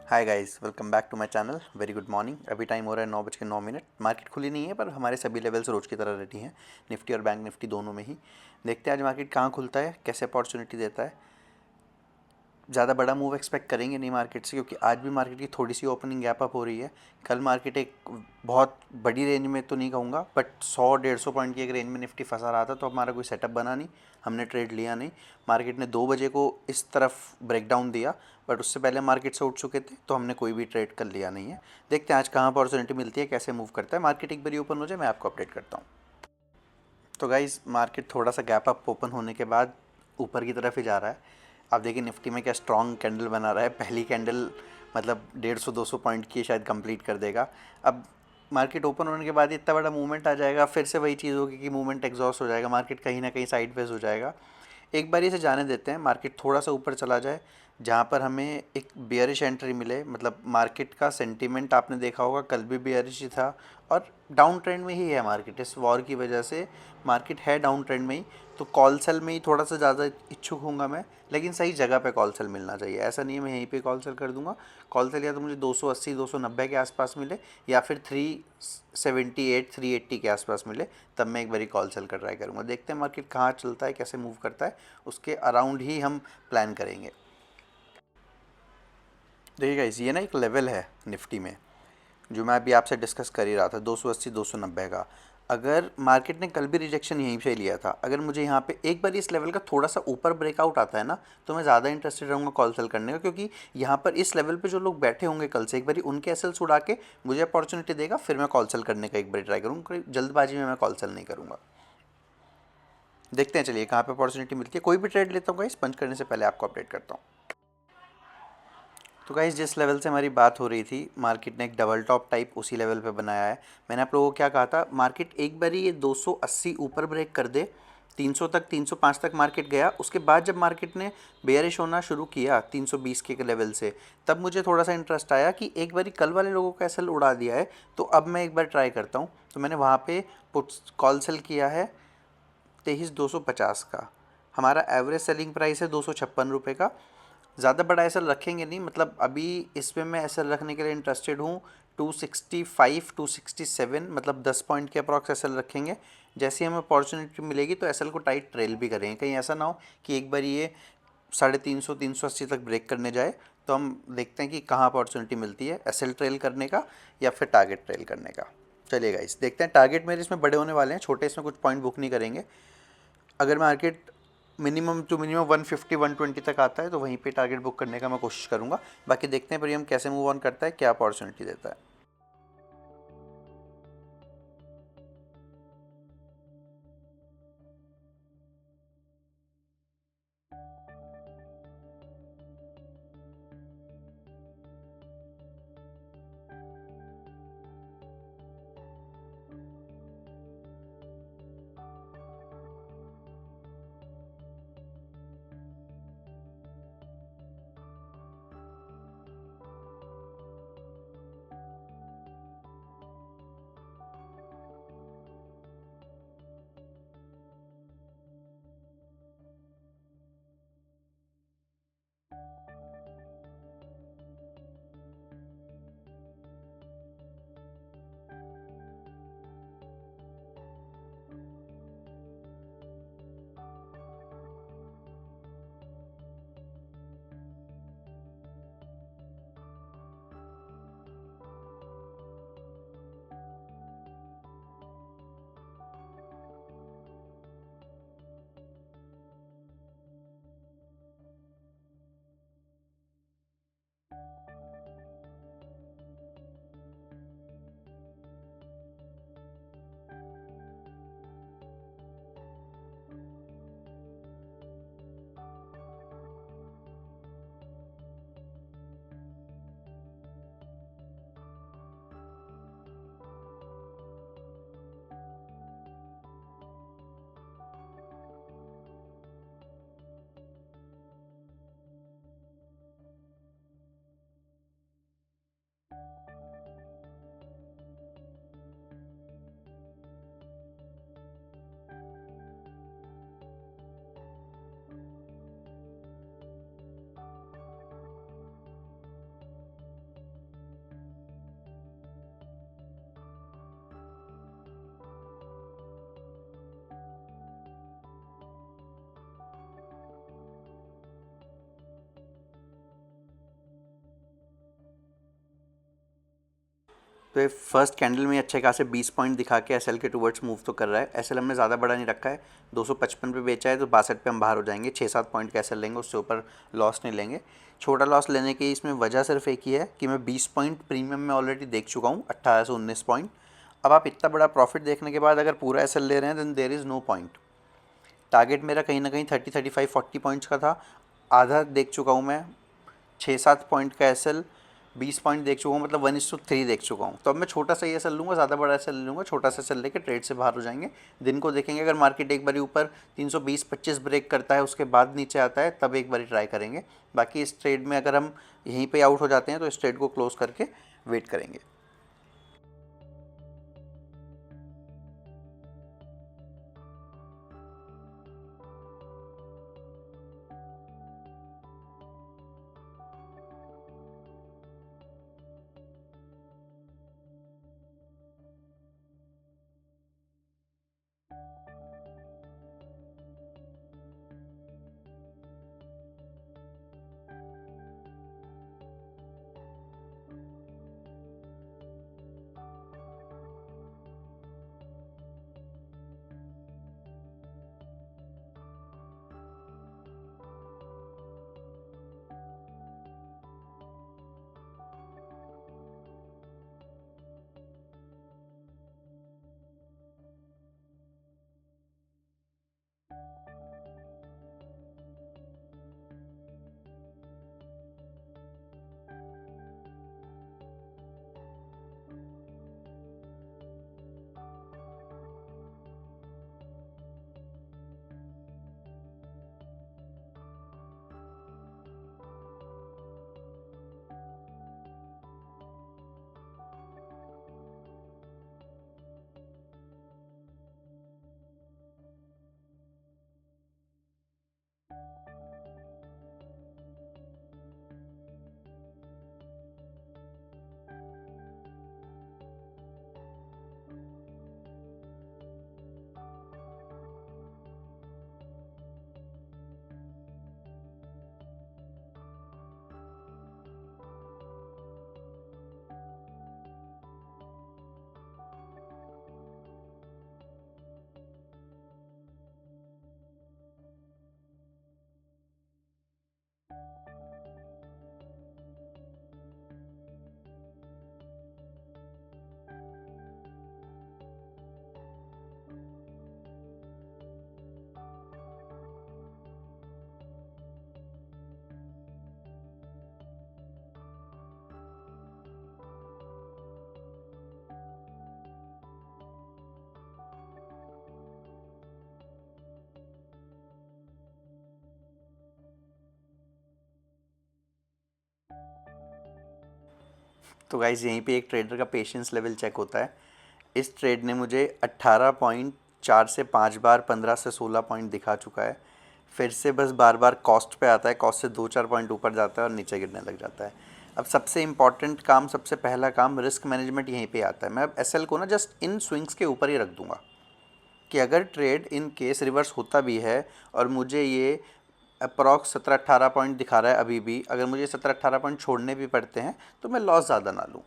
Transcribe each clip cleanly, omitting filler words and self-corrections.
Hi guys, welcome back to my channel. Very good morning. अभी time हो रहा है 9:09। मार्केट खुली नहीं है पर हमारे सभी लेवल्स रोज की तरह रेडी हैं, निफ्टी और बैंक निफ्टी दोनों में ही। देखते हैं आज मार्केट कहाँ खुलता है, कैसे अपॉर्चुनिटी देता है। ज़्यादा बड़ा मूव एक्सपेक्ट करेंगे नहीं मार्केट से, क्योंकि आज भी मार्केट की थोड़ी सी ओपनिंग गैप अप हो रही है। कल मार्केट एक बहुत बड़ी रेंज में तो नहीं कहूँगा, बट 100-150 पॉइंट की एक रेंज में निफ्टी फंसा रहा था, तो हमारा कोई सेटअप बना नहीं, हमने ट्रेड लिया नहीं। मार्केट ने 2 बजे को इस तरफ ब्रेकडाउन दिया, बट उससे पहले मार्केट से उठ चुके थे, तो हमने कोई भी ट्रेड कर लिया नहीं है। देखते हैं आज कहाँ अपॉर्चुनिटी मिलती है, कैसे मूव करता है मार्केट। एक बार ओपन हो जाए मैं आपको अपडेट करता हूँ। तो गाइस, मार्केट थोड़ा सा गैप अप ओपन होने के बाद ऊपर की तरफ ही जा रहा है। आप देखिए निफ्टी में क्या स्ट्रॉन्ग कैंडल बना रहा है। पहली कैंडल मतलब 150-200 पॉइंट की शायद कंप्लीट कर देगा। अब मार्केट ओपन होने के बाद इतना बड़ा मूवमेंट आ जाएगा, फिर से वही चीज़ होगी कि मूवमेंट एग्जॉस्ट हो जाएगा, मार्केट कहीं ना कहीं साइडवेज हो जाएगा। एक बार इसे जाने देते हैं, मार्केट थोड़ा सा ऊपर चला जाए जहाँ पर हमें एक बियरिश एंट्री मिले। मतलब मार्केट का सेंटीमेंट आपने देखा होगा, कल भी बियरिश ही था और डाउन ट्रेंड में ही है मार्केट। इस वॉर की वजह से मार्केट है डाउन ट्रेंड में ही। तो कॉल सेल में ही थोड़ा सा ज़्यादा इच्छुक हूँगा मैं, लेकिन सही जगह पे कॉल सेल मिलना चाहिए। ऐसा नहीं है मैं यहीं पे कॉल सेल कर दूंगा। कॉल सेल या तो मुझे 280-290 के आसपास मिले, या फिर 378-380 के आसपास मिले, तब मैं एक बारी कॉल सेल कर ट्राई करूँगा। देखते हैं मार्केट कहाँ चलता है, कैसे मूव करता है, उसके अराउंड ही हम प्लान करेंगे। देखिए गाइस, ये ना एक लेवल है निफ्टी में जो मैं अभी आपसे डिस्कस कर ही रहा था, 280-290 का। अगर मार्केट ने कल भी रिजेक्शन यहीं से लिया था, अगर मुझे यहाँ पे एक बार इस लेवल का थोड़ा सा ऊपर ब्रेकआउट आता है ना, तो मैं ज़्यादा इंटरेस्टेड रहूँगा कॉल सेल करने का, क्योंकि यहाँ पर इस लेवल पे जो लोग बैठे होंगे कल से, एक बार उनके एसएल्स उड़ा के मुझे अपॉर्चुनिटी देगा, फिर मैं कॉल सेल करने का एक बार ट्राई करूँगा। जल्दबाजी में मैं कॉल सेल नहीं करूँगा। देखते हैं चलिए कहाँ पे अपॉर्चुनिटी मिलती है। कोई भी ट्रेड लेता हूँ गाइस, पंच करने से पहले आपको अपडेट करता हूँ। तो गाइस, जिस लेवल से हमारी बात हो रही थी, मार्केट ने एक डबल टॉप टाइप उसी लेवल पे बनाया है। मैंने आप लोगों को क्या कहा था, मार्केट एक बारी ये 280 ऊपर ब्रेक कर दे, 300 तक 305 तक मार्केट गया। उसके बाद जब मार्केट ने बेयरिश होना शुरू किया 320 के लेवल से, तब मुझे थोड़ा सा इंटरेस्ट आया कि एक बारी कल वाले लोगों का एसएल उड़ा दिया है, तो अब मैं एक बार ट्राई करता हूँ। तो मैंने वहाँ पे पुट्स कॉल सेल किया है 23,250 का। हमारा एवरेज सेलिंग प्राइस है 256 रुपये का। ज़्यादा बड़ा एसएल रखेंगे नहीं, मतलब अभी इसमें मैं एसएल रखने के लिए इंटरेस्टेड हूँ 265-267, मतलब 10 पॉइंट के अप्रॉक्स एसएल रखेंगे। जैसे ही हमें अपॉर्चुनिटी मिलेगी तो एसएल को टाइट ट्रेल भी करेंगे, कहीं ऐसा ना हो कि एक बार ये 350-380 तक ब्रेक करने जाए। तो हम देखते हैं कि कहाँ अपॉर्चुनिटी मिलती है एसएल ट्रेल करने का या फिर टारगेट ट्रेल करने का। चलिएगा इस देखते हैं। टारगेट मेरे इसमें बड़े होने वाले हैं, छोटे इसमें कुछ पॉइंट बुक नहीं करेंगे। अगर मार्केट मिनिमम टू मिनिमम 150-120 तक आता है तो वहीं पे टारगेट बुक करने का मैं कोशिश करूँगा। बाकी देखते हैं प्रीमियम कैसे मूव ऑन करता है, क्या अपॉर्चुनिटी देता है। तो ये फर्स्ट कैंडल में अच्छे खासे 20 पॉइंट दिखा के एसएल के टूवर्ड्स मूव तो कर रहा है। एसएल हमने ज़्यादा बड़ा नहीं रखा है, 255 पे बेचा है तो 62 पे हम बाहर हो जाएंगे। 6-7 पॉइंट का एसएल लेंगे, उससे ऊपर लॉस नहीं लेंगे। छोटा लॉस लेने की इसमें वजह सिर्फ एक ही है कि मैं 20 पॉइंट प्रीमियम में ऑलरेडी देख चुका हूँ, 18 से 19 पॉइंट। अब आप इतना बड़ा प्रॉफिट देखने के बाद अगर पूरा एसएल ले रहे हैं then there is no point. Target मेरा कहीं ना कहीं 30-35-40 पॉइंट्स का था, आधा देख चुका हूँ मैं। 6-7 पॉइंट का एसएल, 20 पॉइंट देख चुका हूँ, मतलब 1:3 देख चुका हूँ। तो अब मैं छोटा सा ही एसएल लूँगा, ज़्यादा बड़ा एसएल लूँगा, छोटा सा एसएल लेके ट्रेड से बाहर हो जाएंगे। दिन को देखेंगे, अगर मार्केट एक बारी ऊपर 320-25 ब्रेक करता है उसके बाद नीचे आता है तब एक बारी ट्राई करेंगे। बाकी इस ट्रेड में अगर हम यहीं पे आउट हो जाते हैं तो इस ट्रेड को क्लोज करके वेट करेंगे। तो गाइज़ यहीं पे एक ट्रेडर का पेशेंस लेवल चेक होता है। इस ट्रेड ने मुझे 18 पॉइंट 4 से 5 बार, 15 से 16 पॉइंट दिखा चुका है। फिर से बस बार बार कॉस्ट पे आता है, कॉस्ट से 2-4 पॉइंट ऊपर जाता है और नीचे गिरने लग जाता है। अब सबसे इम्पॉर्टेंट काम, सबसे पहला काम रिस्क मैनेजमेंट यहीं पे आता है। मैं अब एसएल को ना जस्ट इन स्विंग्स के ऊपर ही रख दूंगा कि अगर ट्रेड इन केस रिवर्स होता भी है और मुझे ये अप्रॉक्स 17-18 पॉइंट दिखा रहा है अभी भी, अगर मुझे 17-18 पॉइंट छोड़ने भी पड़ते हैं तो मैं लॉस ज़्यादा ना लूँ।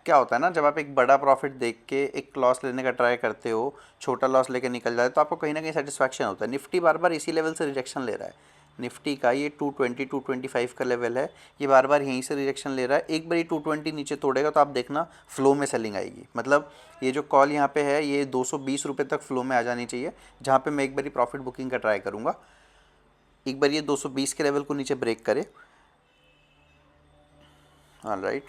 क्या होता है ना, जब आप एक बड़ा प्रॉफिट देख के एक लॉस लेने का ट्राई करते हो, छोटा लॉस लेके निकल जाए तो आपको कहीं ना कहीं सेटिस्फैक्शन होता है। निफ्टी बार बार इसी लेवल से रिजेक्शन ले रहा है। निफ्टी का ये 220-225 का लेवल है, ये बार बार यहीं से रिजेक्शन ले रहा है। एक बार 220 नीचे तोड़ेगा तो आप देखना फ्लो में सेलिंग आएगी। मतलब ये जो कॉल यहाँ पे है ये 220 रुपये तक फ्लो में आ जानी चाहिए, जहाँ पे मैं एक बारी प्रॉफिट बुकिंग का ट्राई करूँगा। एक बार ये 220 के लेवल को नीचे ब्रेक करे। All right,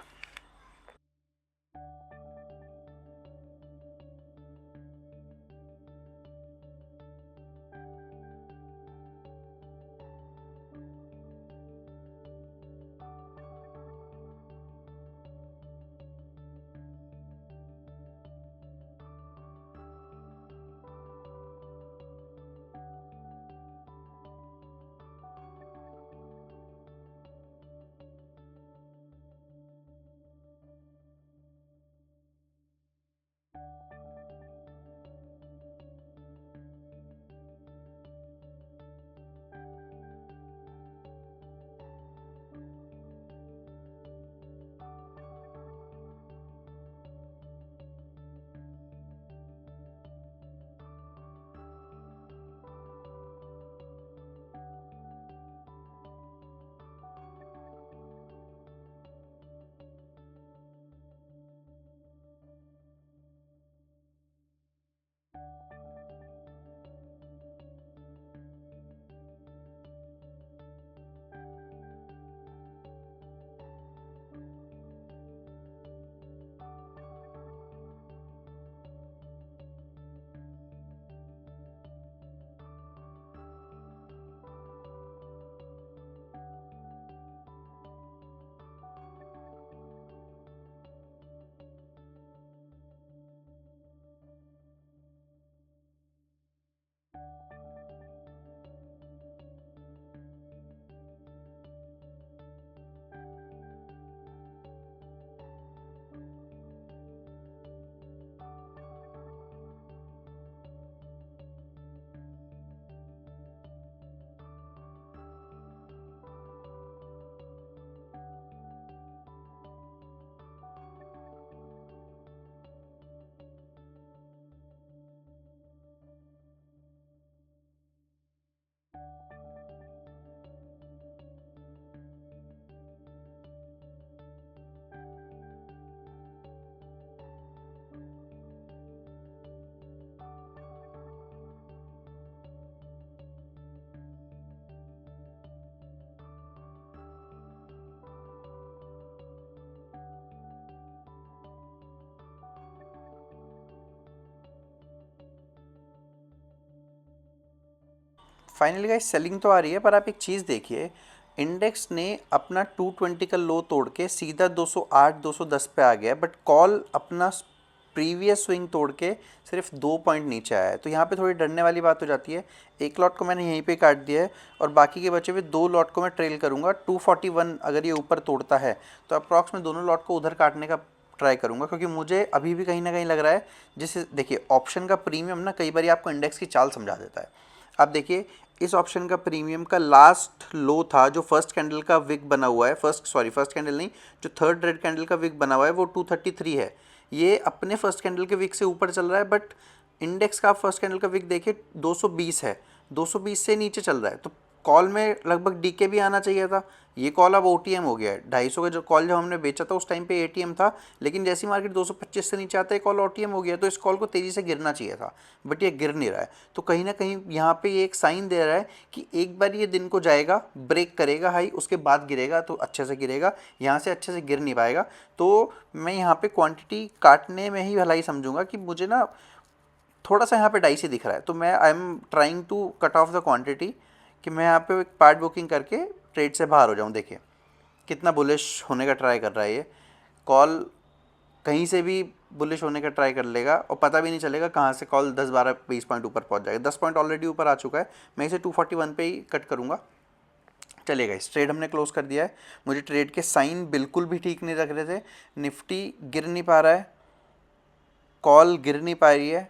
finally guys selling तो आ रही है, पर आप एक चीज़ देखिए, इंडेक्स ने अपना 220 का लो तोड़ के सीधा 208 210 पे आ गया, बट कॉल अपना प्रीवियस स्विंग तोड़ के सिर्फ 2 पॉइंट नीचे आया है। तो यहाँ पे थोड़ी डरने वाली बात हो जाती है। एक लॉट को मैंने यहीं पे काट दिया है और बाकी के बचे हुए 2 लॉट को मैं ट्रेल करूँगा। 241 अगर ये ऊपर तोड़ता है तो अप्रॉक्स में दोनों लॉट को उधर काटने का ट्राई करूँगा, क्योंकि मुझे अभी भी कहीं ना कहीं लग रहा है, जिसे देखिए ऑप्शन का प्रीमियम ना कई बार आपको इंडेक्स की चाल समझा देता है। आप देखिए इस ऑप्शन का प्रीमियम का लास्ट लो था जो फर्स्ट कैंडल का विक बना हुआ है, फर्स्ट कैंडल नहीं, जो थर्ड रेड कैंडल का विक बना हुआ है वो 233 है। ये अपने फर्स्ट कैंडल के विक से ऊपर चल रहा है, बट इंडेक्स का फर्स्ट कैंडल का विक देखिए 220 है, 220 से नीचे चल रहा है। तो कॉल में लगभग डीके भी आना चाहिए था। ये कॉल अब ओटीएम हो गया है। 250 का जो कॉल जब हमने बेचा था उस टाइम पे एटीएम था, लेकिन जैसी मार्केट 225 से नीचे आता है कॉल ओटीएम हो गया। तो इस कॉल को तेज़ी से गिरना चाहिए था, बट ये गिर नहीं रहा है। तो कहीं ना कहीं यहाँ पे ये एक साइन दे रहा है कि एक बार ये दिन को जाएगा, ब्रेक करेगा हाई, उसके बाद गिरेगा तो अच्छे से गिरेगा, यहाँ से अच्छे से गिर नहीं पाएगा। तो मैं यहाँ पे क्वांटिटी काटने में ही भलाई समझूंगा कि मुझे ना थोड़ा सा यहाँ पे डाइसी दिख रहा है, तो मैं I am trying to cut off the quantity कि मैं यहाँ पे एक पार्ट बुकिंग करके ट्रेड से बाहर हो जाऊँ। देखिए कितना बुलिश होने का ट्राई कर रहा है ये कॉल, कहीं से भी बुलिश होने का ट्राई कर लेगा और पता भी नहीं चलेगा कहाँ से कॉल 10 12 20 पॉइंट ऊपर पहुँच जाएगा। 10 पॉइंट ऑलरेडी ऊपर आ चुका है, मैं इसे 241 पे ही कट करूँगा। चलेगा, इस ट्रेड हमने क्लोज कर दिया है। मुझे ट्रेड के साइन बिल्कुल भी ठीक नहीं लग रहे थे। निफ्टी गिर नहीं पा रहा है, कॉल गिर नहीं पा रही है,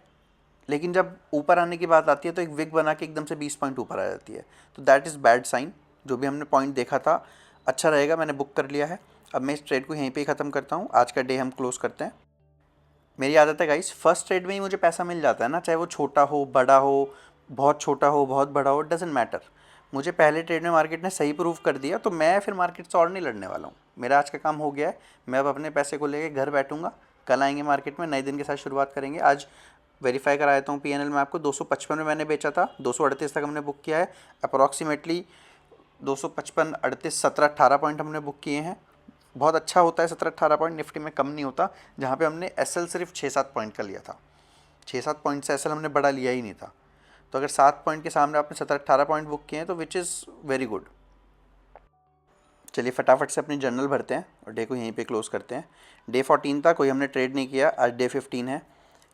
लेकिन जब ऊपर आने की बात आती है तो एक विग बना के एकदम से 20 पॉइंट ऊपर आ जाती है, तो दैट इज़ बैड साइन। जो भी हमने पॉइंट देखा था अच्छा रहेगा, मैंने बुक कर लिया है। अब मैं इस ट्रेड को यहीं पे ही ख़त्म करता हूँ। आज का डे हम क्लोज करते हैं। मेरी आदत है गाइस, फर्स्ट ट्रेड में ही मुझे पैसा मिल जाता है ना, चाहे वो छोटा हो बड़ा हो, बहुत छोटा हो बहुत बड़ा हो, डजेंट मैटर। मुझे पहले ट्रेड में मार्केट ने सही प्रूव कर दिया, तो मैं फिर मार्केट से और नहीं लड़ने वाला हूँ। मेरा आज का काम हो गया है। मैं अब अपने पैसे को लेके घर बैठूंगा, कल आएंगे मार्केट में, नए दिन के साथ शुरुआत करेंगे। आज वेरीफाई करा देता हूँ पीएनएल में आपको। 255 में मैंने बेचा था, 238 तक हमने बुक किया है। अप्रॉक्सीमेटली 255 38 17 18 पॉइंट हमने बुक किए हैं। बहुत अच्छा होता है 17 18 पॉइंट, निफ्टी में कम नहीं होता। जहाँ पे हमने एसएल सिर्फ 6-7 पॉइंट का लिया था, 6-7 पॉइंट से एसएल हमने बड़ा लिया ही नहीं था। तो अगर 7 पॉइंट के सामने आपने 17 18 पॉइंट बुक किए हैं तो विच इज़ वेरी गुड। चलिए फटाफट से अपनी जर्नल भरते हैं और डे को यहीं पे क्लोज करते हैं। डे 14 था, कोई हमने ट्रेड नहीं किया। आज डे 15 है।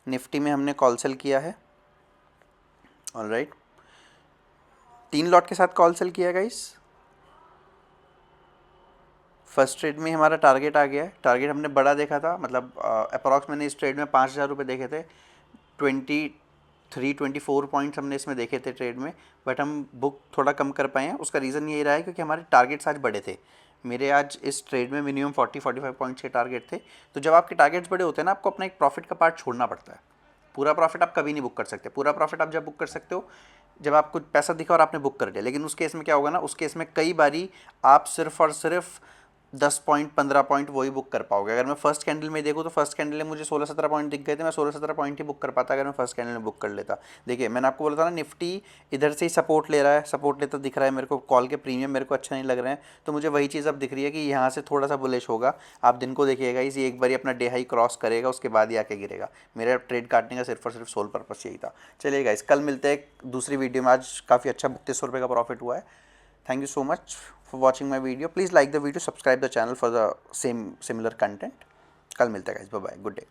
निफ्टी में हमने कॉल सेल किया है, ऑलराइट। 3 लॉट के साथ कॉल सेल किया गाइस। फर्स्ट ट्रेड में हमारा टारगेट आ गया है। टारगेट हमने बड़ा देखा था, मतलब अप्रॉक्स मैंने इस ट्रेड में 5,000 रुपये देखे थे। 24 पॉइंट्स हमने इसमें देखे थे ट्रेड में, बट हम बुक थोड़ा कम कर पाए हैं। उसका रीज़न यही रहा है क्योंकि हमारे टारगेट्स आज बड़े थे। मेरे आज इस ट्रेड में मिनिमम 40-45 पॉइंट्स के टारगेट थे। तो जब आपके टारगेट्स बड़े होते हैं ना, आपको अपना एक प्रॉफिट का पार्ट छोड़ना पड़ता है। पूरा प्रॉफिट आप कभी नहीं बुक कर सकते। पूरा प्रॉफिट आप जब बुक कर सकते हो जब आपको पैसा दिखा और आपने बुक कर लिया। लेकिन उस केस में क्या होगा ना, उस केस में कई बारी आप सिर्फ और सिर्फ 10 पॉइंट 15 पॉइंट वही बुक कर पाओगे। अगर मैं फर्स्ट कैंडल में देखूँ तो फर्स्ट कैंडल में मुझे 16-17 पॉइंट दिख गए थे। मैं 16-17 पॉइंट ही बुक कर पाता अगर मैं फर्स्ट कैंडल में बुक कर लेता। देखिए मैंने आपको बोला था ना, निफ्टी इधर से ही सपोर्ट ले रहा है, सपोर्ट लेता दिख रहा है मेरे को। कॉल के प्रीमियम मेरे को अच्छा नहीं लग रहे हैं, तो मुझे वही चीज़ अब दिख रही है कि यहाँ से थोड़ा सा बुलिश होगा। आप दिन को देखिएगा, इसी एक बार अपना डे हाई क्रॉस करेगा, उसके बाद ही आके गिरेगा। मेरा ट्रेड काटने का सिर्फ और सिर्फ सोल पर्पस यही था। चलिए गाइस, कल मिलते हैं दूसरी वीडियो में। आज काफ़ी अच्छा 3200 रुपये का प्रॉफिट हुआ है। Thank you so much for watching my video. Please like the video, subscribe the channel for the similar content. कल मिलते हैं guys, bye bye, good day.